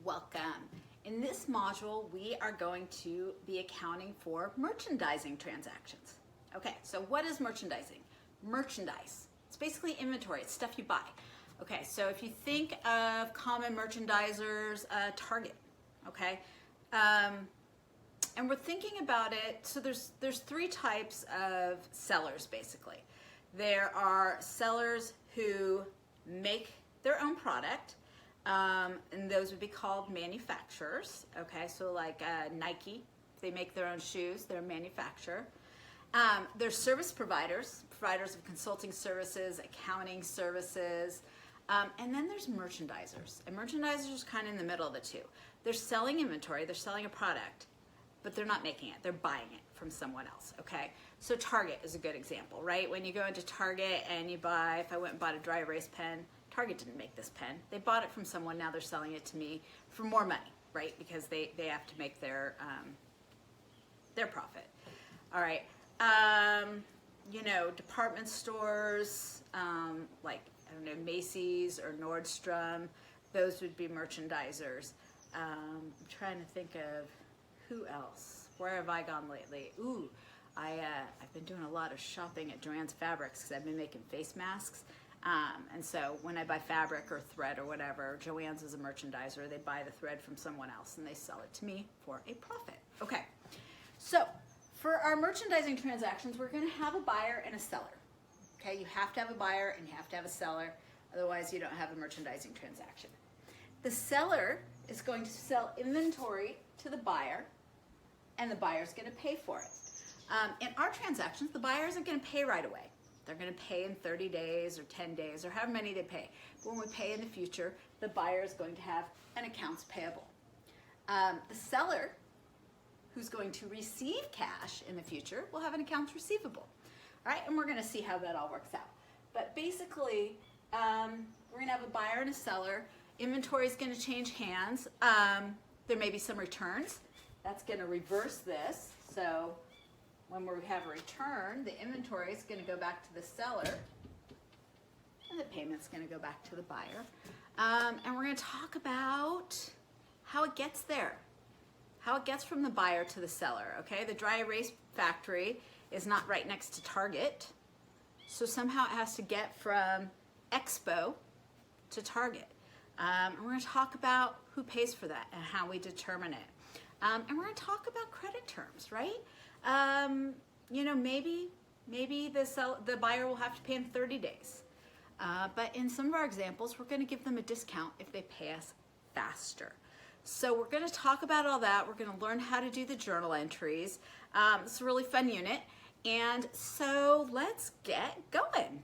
welcome. In this module, we are going to be accounting for merchandising transactions. Okay, so what is merchandising? Merchandise. It's basically inventory, it's stuff you buy. Okay, so if you think of common merchandisers, Target, okay? And we're thinking about it, so there's three types of sellers basically. There are sellers who make their own product, and those would be called manufacturers. Okay, so like Nike, they make their own shoes, they're a manufacturer. There's service providers, providers of consulting services, accounting services, and then there's merchandisers. And merchandisers are kind of in the middle of the two. They're selling inventory, they're selling a product, but they're not making it, they're buying it from someone else, okay? So Target is a good example, right? When you go into Target and you buy, if I went and bought a dry erase pen, Target didn't make this pen. They bought it from someone, now they're selling it to me for more money, right? Because they have to make their profit. All right, you know, department stores, like, I don't know, Macy's or Nordstrom, those would be merchandisers. I'm trying to think of who else? Where have I gone lately? Ooh, I've been doing a lot of shopping at Joann's Fabrics because I've been making face masks. And so when I buy fabric or thread or whatever, Joann's is a merchandiser. They buy the thread from someone else and they sell it to me for a profit. Okay, so for our merchandising transactions, we're gonna have a buyer and a seller. Okay, you have to have a buyer and you have to have a seller, otherwise you don't have a merchandising transaction. The seller is going to sell inventory to the buyer, and the buyer's going to pay for it. In our transactions, the buyer isn't going to pay right away. They're going to pay in 30 days or 10 days or however many they pay. But when we pay in the future, the buyer is going to have an accounts payable. The seller, who's going to receive cash in the future, will have an accounts receivable. All right, and we're going to see how that all works out. But basically, we're going to have a buyer and a seller. Inventory is going to change hands. There may be some returns. That's going to reverse this. So when we have a return, the inventory is going to go back to the seller, and the payment's going to go back to the buyer. And we're going to talk about how it gets there, how it gets from the buyer to the seller. Okay, the dry erase factory is not right next to Target, so somehow it has to get from Expo to Target. And we're going to talk about who pays for that and how we determine it. And we're going to talk about credit terms, right? You know, maybe the buyer will have to pay in 30 days. But in some of our examples, we're going to give them a discount if they pay us faster. So we're going to talk about all that. We're going to learn how to do the journal entries. It's a really fun unit. And so let's get going.